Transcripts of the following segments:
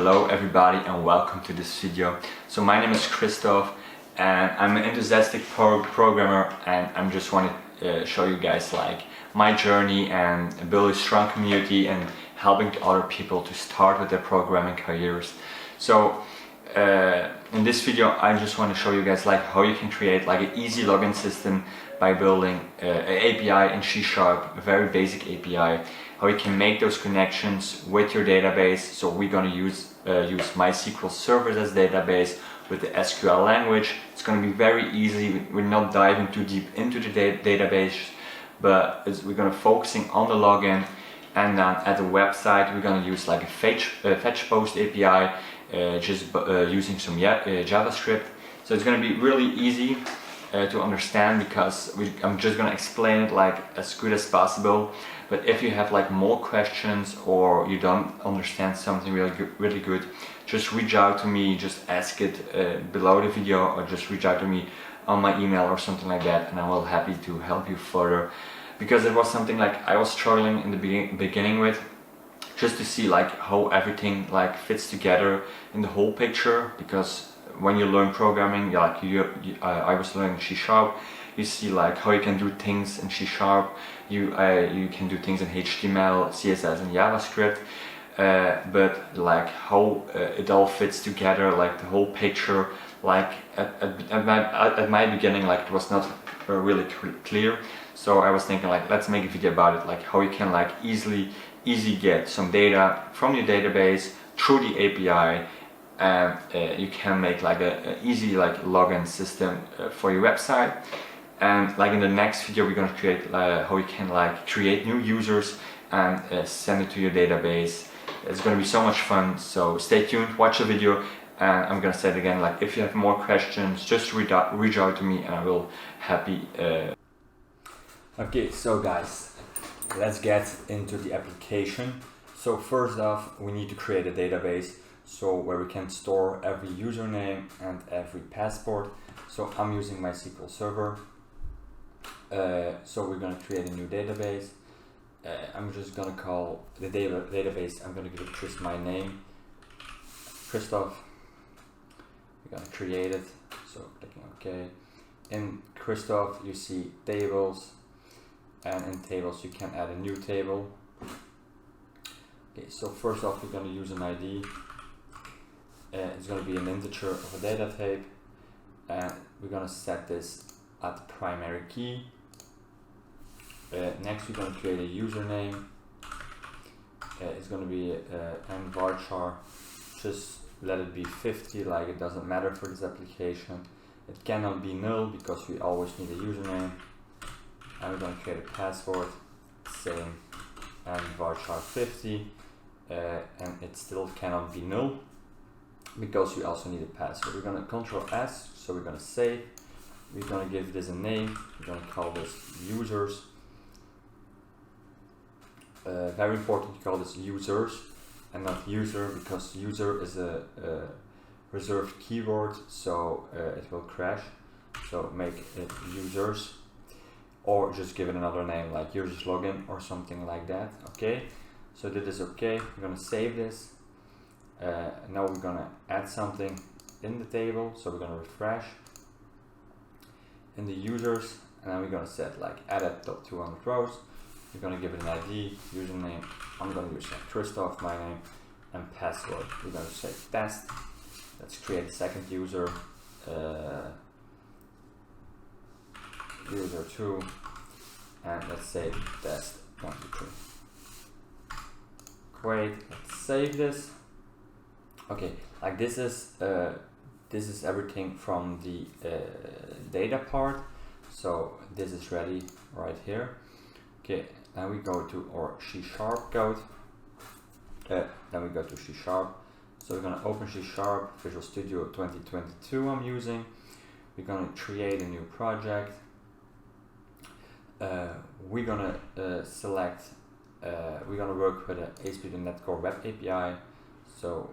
Hello everybody and welcome to this video. So my name is Christoph and I'm an enthusiastic programmer, and I'm just want to show you guys like my journey and build a strong community and helping other people to start with their programming careers. So in this video I just want to show you guys like how you can create like an easy login system by building an API in C#, a very basic API, how you can make those connections with your database. So we're going to use MySQL servers as database with the SQL language. It's going to be very easy. We're not diving too deep into the database, but we're going to focusing on the login. And then at the website we're going to use like a fetch post API, using some JavaScript. So it's going to be really easy to understand, because I'm just going to explain it like as good as possible. But if you have like more questions or you don't understand something really good, just reach out to me, just ask it below the video, or just reach out to me on my email or something like that, and I will happy to help you further. Because it was something like I was struggling in the beginning with, just to see like how everything like fits together in the whole picture. Because when you learn programming, like I was learning C#, you see like how you can do things in C#. You can do things in HTML, CSS, and JavaScript. But like how it all fits together, like the whole picture, like at my beginning, like it was not really clear. So I was thinking like, let's make a video about it, like how you can like easy get some data from your database through the API, and you can make like an easy like login system for your website. And like in the next video we're going to create how you can like create new users and send it to your database. It's going to be so much fun, so stay tuned, watch the video. And I'm going to say it again, like if you have more questions, just reach out to me and I will happy. Okay, so guys, let's get into the application. So first off, we need to create a database, so where we can store every username and every passport. So I'm using MySQL server. So we're going to create a new database. I'm just going to call the database, I'm going to give it just my name, Christoph. We're going to create it, so clicking OK. In Christoph you see tables, and in tables you can add a new table. Okay, so first off we're going to use an ID. It's going to be an integer of a data type, and we're going to set this at the primary key. Next we're going to create a username. It's going to be and varchar, just let it be 50, like it doesn't matter for this application. It cannot be null because we always need a username. And we're going to create a password, same, and varchar 50, and it still cannot be null because we also need a password. We're going to Control S, so we're going to save. We're going to give this a name. We're going to call this users. Very important to call this users and not user, because user is a reserved keyword, so it will crash. So make it users, or just give it another name like users login or something like that. Okay, so that is okay. We're going to save this. Now we're going to add something in the table, so we're going to refresh in the users, and then we're going to set like added top 200 rows. We're going to give it an ID, username. I'm going to use Christoph, my name, and password. We're going to say test. Let's create a second user, user 2, and let's say test 1, 2, 3. Great. Let's save this. Okay, like this is everything from the data part. So this is ready right here. Okay, now we go to our C# code. Then we go to C#. So we're going to open C#, Visual Studio 2022 I'm using. We're going to create a new project. We're going to select, we're going to work with an ASP.NET Core Web API. So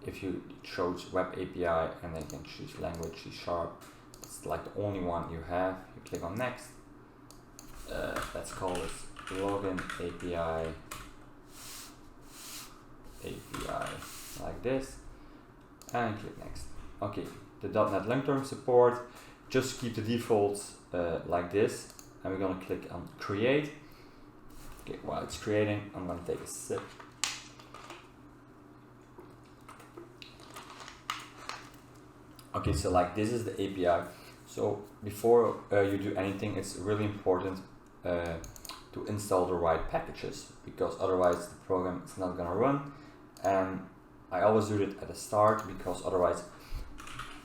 if you chose Web API and then you can choose language C#, it's like the only one you have. You click on next. Let's call this login API like this, and click next. Okay, the .NET long-term support, just keep the defaults like this, and we're gonna click on create. Okay, while it's creating, I'm gonna take a sip. Okay, so like this is the API. So before you do anything, it's really important to install the right packages, because otherwise the program is not gonna run. And I always do it at the start, because otherwise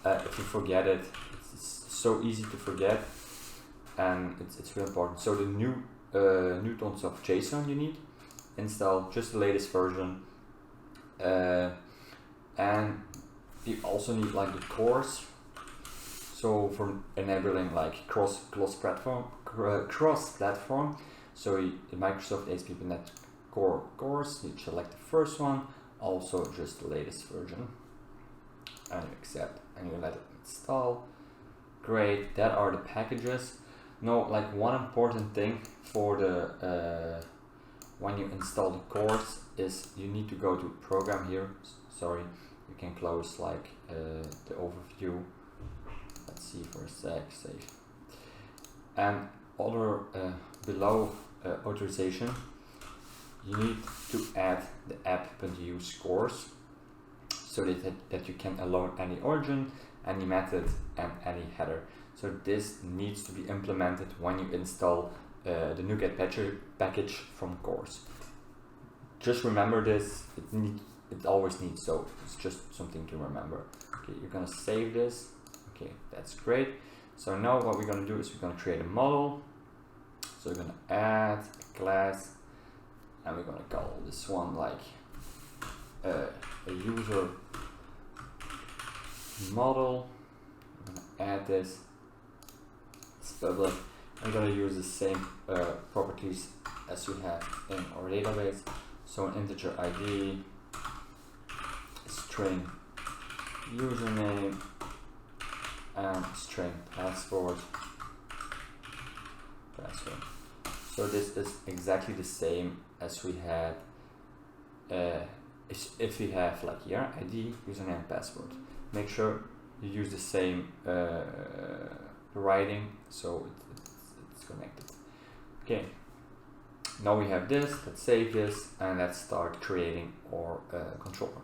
if you forget it, it's so easy to forget, and it's really important. So the new newtons of JSON you need, install just the latest version, and you also need like the cores. So for enabling like cross platform, so in Microsoft ASP.NET Core course, you select the first one, also just the latest version, and you accept, and you let it install. Great, that are the packages. Now, like one important thing for the when you install the course is you need to go to program here. Sorry, you can close like the overview. Let's see for a sec, save. And other below authorization, you need to add the app.use course, so that you can allow any origin, any method, and any header. So this needs to be implemented when you install the NuGet package from course. Just remember this, it always needs, so it's just something to remember. Okay, you're gonna save this. Okay, that's great. So now what we're gonna do is we're gonna create a model. So we're gonna add a class, and we're gonna call this one like a user model. I'm gonna add this. It's public. I'm gonna use the same properties as we have in our database. So an integer ID, string username, and string password. So this is exactly the same as we had if we have like here ID, username, password. Make sure you use the same writing, so it's connected. Okay, now we have this. Let's save this, and let's start creating our controller.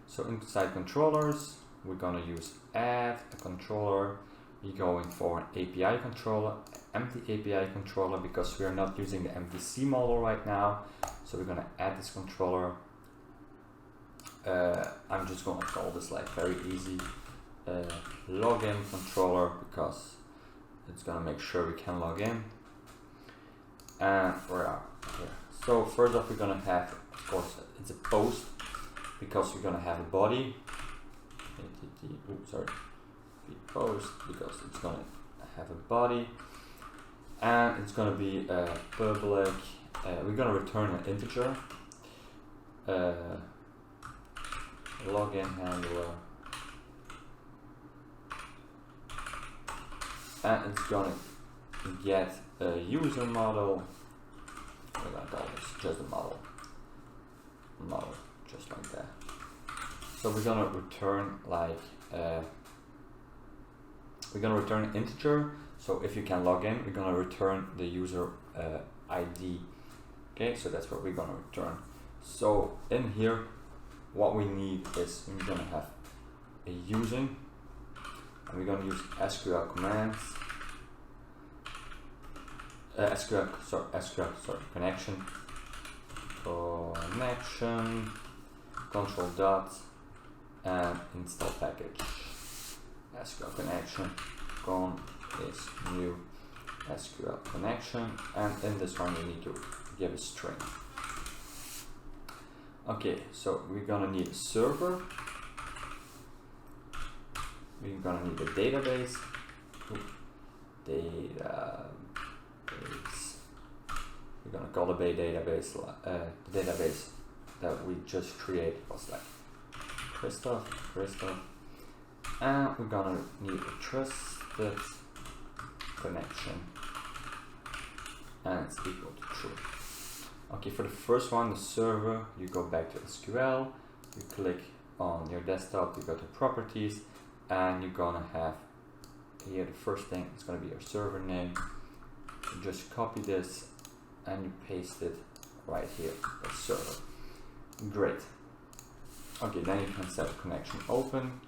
So inside controllers, we're gonna use add a controller. We're going for an API controller, empty API controller, because we are not using the MVC model right now. So we're gonna add this controller. I'm just gonna call this like very easy login controller, because it's gonna make sure we can log in. And we are here. So first off, we're gonna have, of course, it's a post, because we're gonna have a body. Post, because it's gonna have a body, and it's gonna be public. We're gonna return an integer. Login handler, and it's gonna get a user model. We're gonna call this just a model, just like that. So we're gonna return like we're gonna return an integer. So if you can log in, we're gonna return the user ID. Okay, so that's what we're gonna return. So in here, what we need is we're gonna have a using, and we're gonna use SQL commands. Connection, control dot, and install package. SQL connection, con is new SQL connection, and in this one we need to give a string. Okay, so we're gonna need a server. We're gonna need a database. We're gonna call the database. The database that we just created was like Christoph, and we're gonna need a trusted connection, and it's equal to true. Okay, for the first one, the server, you go back to SQL, you click on your desktop, you go to properties, and you're gonna have here the first thing is gonna be your server name. You just copy this and you paste it right here, the server. Great. Okay, then you can set connection open.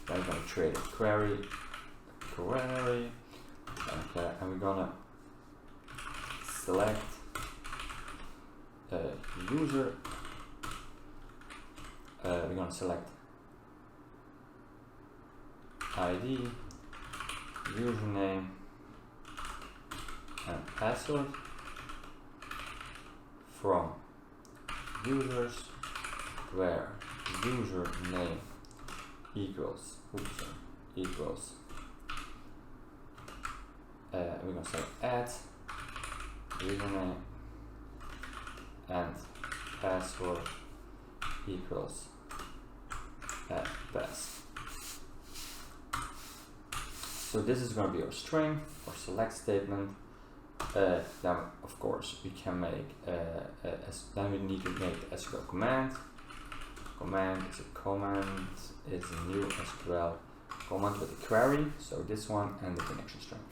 Then you're gonna create a query, okay, and we're gonna select user. We're gonna select ID, username, and password from users, where username equals we're gonna say add username and password equals pass. So this is going to be our string or select statement. Then of course we can make then we need to make the SQL command. Command is a command, it's a new SQL command with a query. So this one and the connection string.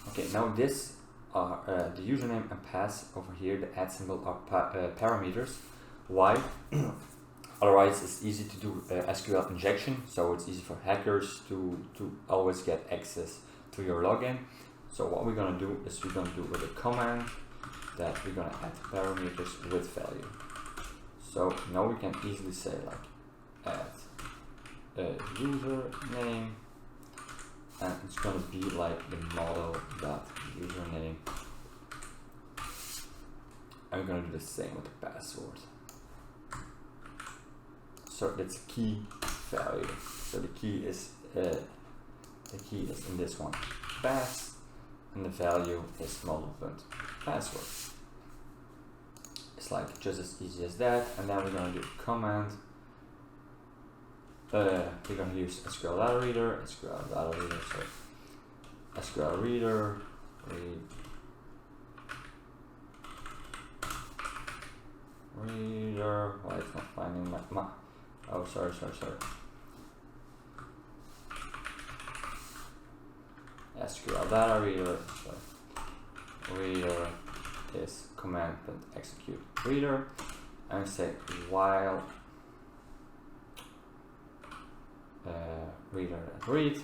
Okay, now this are the username and pass over here. The add symbol are parameters. Why? Otherwise, it's easy to do SQL injection, so it's easy for hackers to always get access to your login. So what we're gonna do is we're gonna do with a command that we're gonna add parameters with value. So now we can easily say like add username, and it's gonna be like the model.username. I'm gonna do the same with the password. So that's key value. So the key is in this one, pass, and the value is model.password. It's like just as easy as that. And then we're gonna do command. We're gonna use SQL data reader, so SQL reader, reader. Why it's not finding my oh, sorry. SQL data reader, so reader is command.execute reader, and say while reader.read.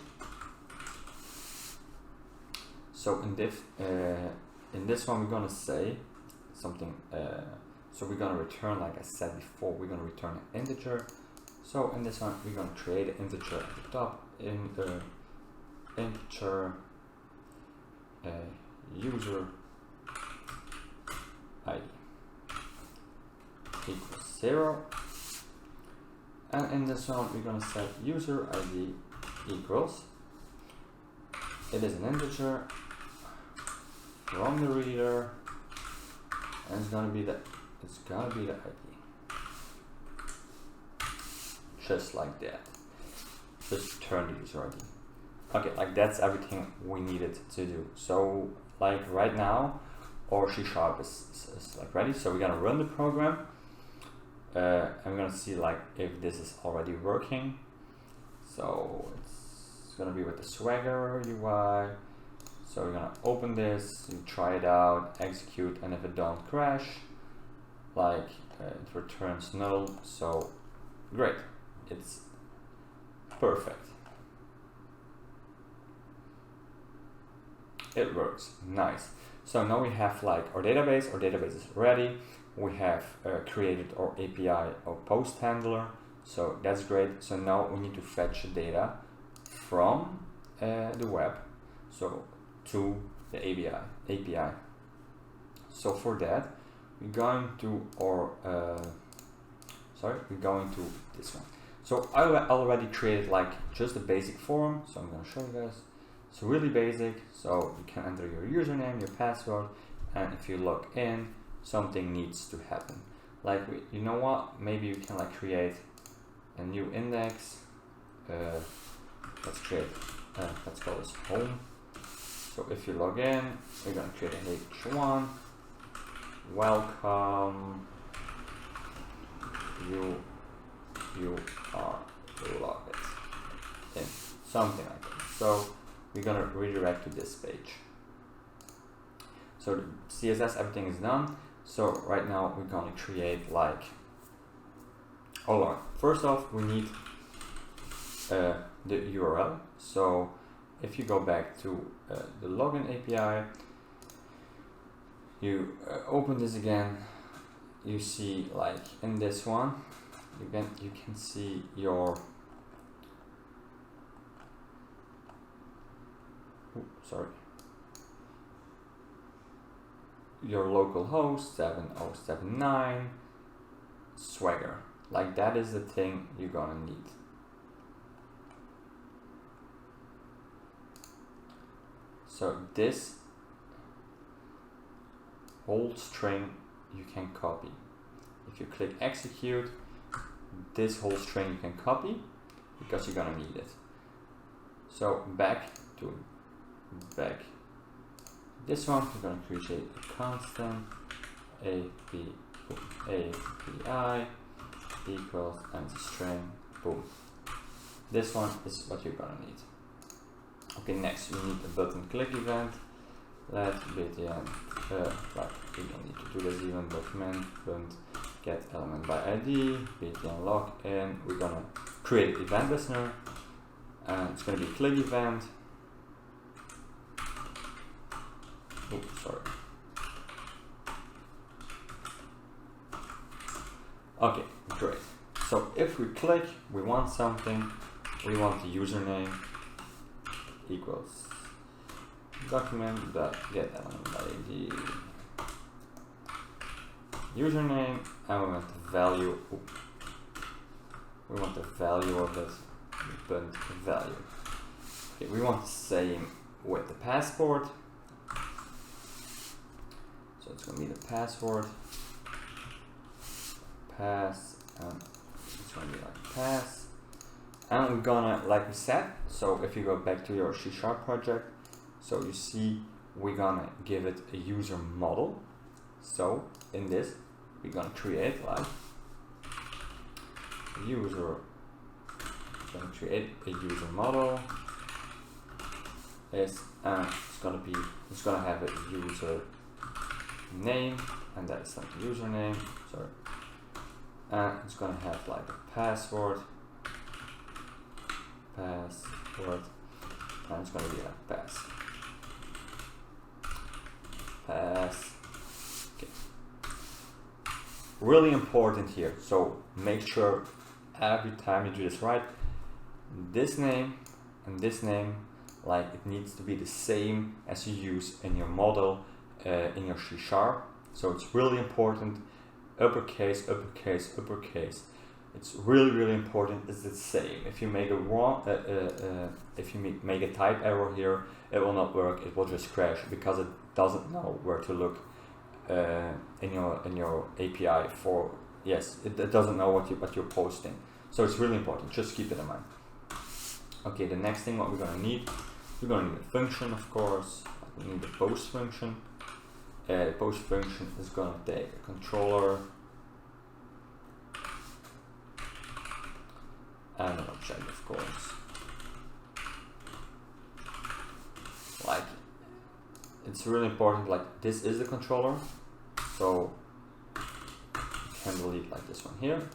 So in this one we're gonna say something. So we're gonna return, like I said before, we're gonna return an integer. So in this one we're gonna create an integer at the top, in the integer user ID equals 0, and in this one we're gonna set user ID equals, it is an integer from the reader, and it's gonna be the ID, just like that. Just return the user ID. Okay, like that's everything we needed to do. So like right now our C# is like ready. So we're gonna run the program. And we're gonna see like if this is already working. So it's gonna be with the Swagger UI. So we're gonna open this, you try it out, execute, and if it don't crash, like it returns null. So great, it's perfect. It works, nice. So now we have like our database is ready. We have created our API or post handler, so that's great. So now we need to fetch the data from the web, so to the API. So for that, we're going to this one. So I already created like just a basic form, so I'm gonna show you guys. It's really basic, so you can enter your username, your password, and if you log in, something needs to happen. Like, you know what, maybe you can like create a new index. Let's call this home. So if you log in, we're gonna create a H1, welcome, you are something like that. So we're gonna redirect to this page. So the CSS, everything is done. So right now we're gonna create like, hold on. First off, we need the URL. So if you go back to the login API, you open this again, you see like in this one, you can see your, your local host 7079 Swagger. Like that is the thing you're gonna need. So this whole string you can copy. If you click execute, this whole string you can copy because you're gonna need it. So back this one, we're gonna create a constant API equals and string, boom. This one is what you're gonna need. Okay, next we need a button click event. Let btn, like we don't need to do this even, document get element by ID, btn login. We're gonna create an event listener, and it's gonna be click event. Oops, sorry. Okay, great. So if we click, we want something. We want the username equals document that get element by ID username, and we want the value. We want the value of it, but value. Okay, we want the same with the passport. So it's gonna be the password, pass, and it's gonna be like pass. And we're gonna, like we said, so if you go back to your C# project, so you see we're gonna give it a user model. So in this, we're gonna create like a user, gonna create a user model. It's gonna have a user name, and that's like the username, sorry. And it's gonna have like a password, and it's gonna be like pass. Okay. Really important here, so make sure every time you do this right, this name and this name, like it needs to be the same as you use in your model in your C#. So it's really important, uppercase, uppercase, uppercase. It's really important. It's the same. If you make a wrong, if you make a type error here, it will not work. It will just crash because it doesn't know where to look in your API for. Yes, it doesn't know what you're posting. So it's really important. Just keep it in mind. Okay, the next thing what we're gonna need a function, of course. We need the post function. The post function is gonna take a controller and an object, of course. Like, it's really important, like this is the controller, so you can delete like this one here.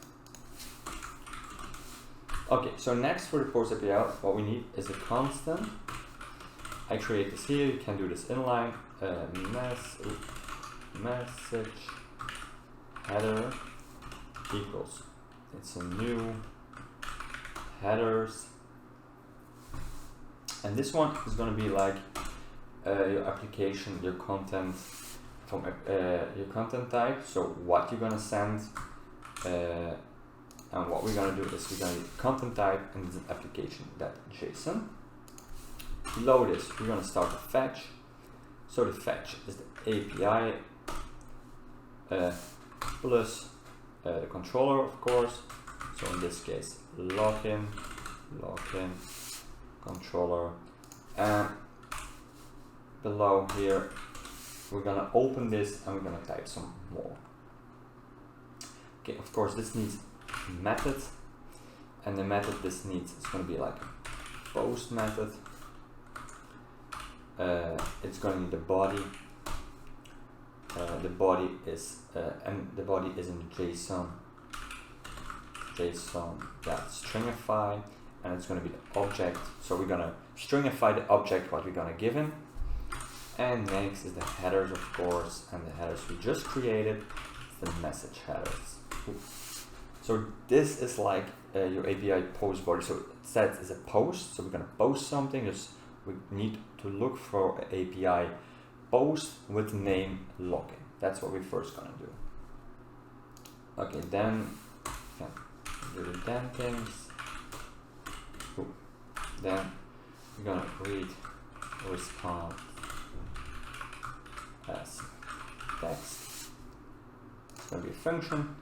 Okay, so next for the post API, what we need is a constant. I create this here, you can do this inline, message header equals, it's a new headers, and this one is going to be like your application, your content from your content type, so what you're going to send, and what we're going to do is we're going to do content type and application.json. Below this we're going to start a fetch. So the fetch is the API plus the controller, of course. So in this case, login, controller, and below here we're gonna open this and we're gonna type some more. Okay, of course this needs method, and the method this needs is gonna be like post method. It's going to need the body. The body is in JSON stringify, and it's going to be the object. So we're going to stringify the object what we're going to give him. And next is the headers, of course, and the headers we just created, the message headers. So this is like your API post body. So it says it's a post, so we're going to post something. We need to look for an API post with name login. That's what we're first going to do. Okay, then do the then things. Then we're going to read response as text. It's going to be a function.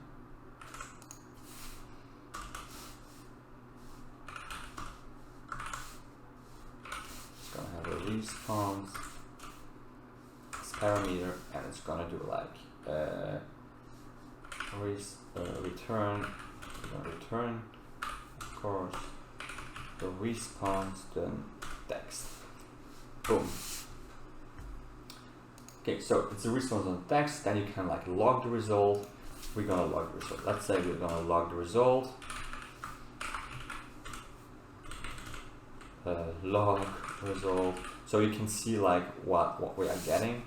It's going to have a response as parameter, and it's going to do like return. We're going to return, of course, the response, then text. Boom. Okay, so it's a response on text, then you can like log the result. We're gonna log the result. Let's say we're gonna log the result. Log result. So you can see like what we are getting.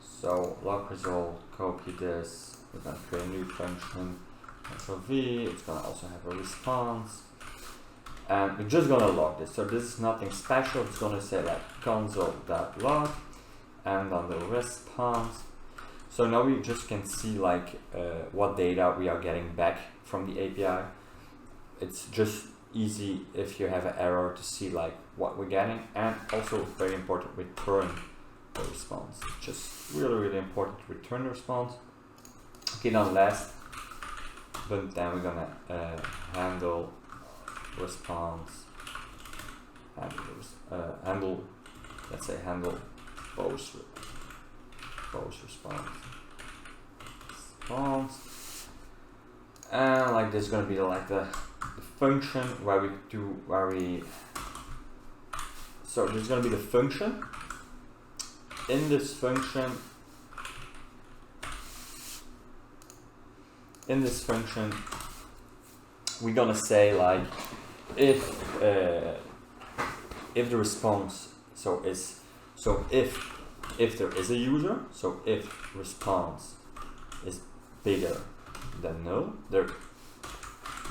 So log result, copy this. We're gonna create a new function. So v, it's gonna also have a response. And we're just gonna log this. So this is nothing special. It's gonna say like console.log. And on the response, so now we just can see like what data we are getting back from the API. It's just easy if you have an error to see like what we're getting, and also very important, return the response. It's just really important to return the response. Okay, now last, but then we're gonna handle response, handle, let's say handle post response, and like this is going to be like the function so there's going to be the function. In this function we're going to say like if the response if there is a user, so if response is bigger than null,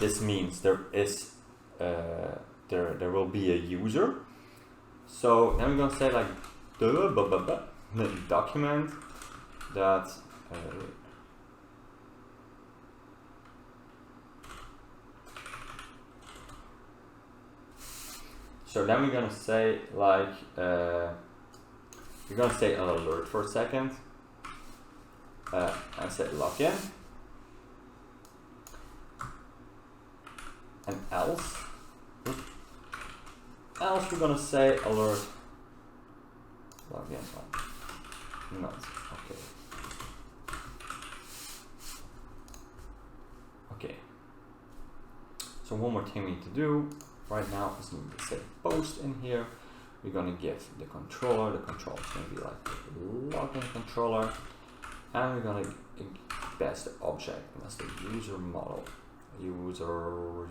this means there is there will be a user. So then we're gonna say like the document that so then we're gonna say like we're gonna say an alert for a second and say login, and else we're gonna say alert login not okay. So one more thing we need to do right now is we need to say post in here. We're going to give the controller is going to be like the login controller, and we're going to pass the object, and that's the user model. User,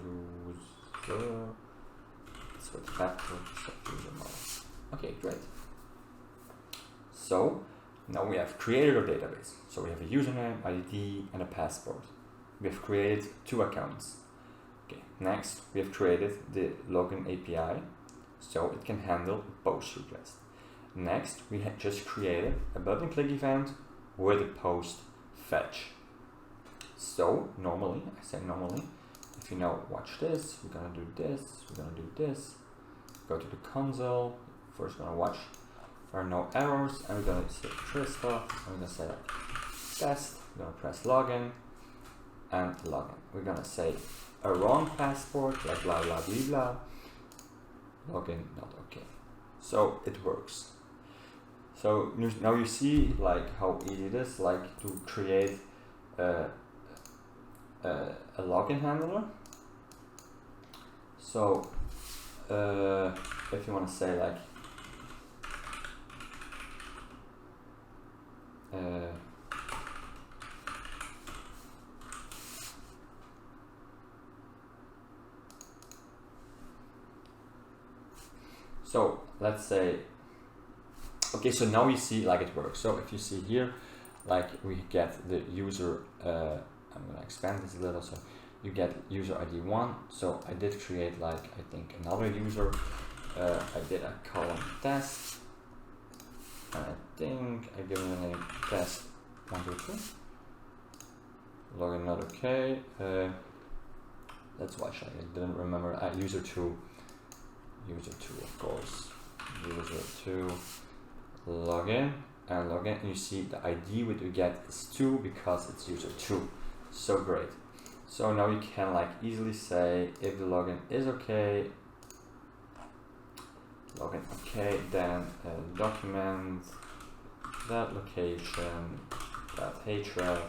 that's what factor user model. Okay, great. So now we have created our database. So we have a username, ID, and a password. We have created 2 accounts. Okay, next we have created the login API, so it can handle a post request. Next, we had just created a button click event with a post fetch. So normally, I say normally, if you now watch this, we're gonna do this, we're gonna do this, go to the console, first gonna watch if there are no errors, and we're gonna say Christoph, and we're gonna say like test, we're gonna press login, and login. We're gonna say a wrong passport, like blah blah blah blah, login not okay. So it works. So now you see like how easy it is, like to create a login handler. So if you want to say like so let's say, okay, so now we see like it works. So if you see here, like we get the user, I'm gonna expand this a little, so you get user ID 1. So I did create like, I think another user, I did a column test, and I think I give it a name test 1, 2, 3. Login not okay. Let's watch, I didn't remember, user 2, of course, user 2, login, and login, and you see the ID what you get is 2 because it's user 2. So great. So now you can like easily say if the login is okay, login okay, then document that location that href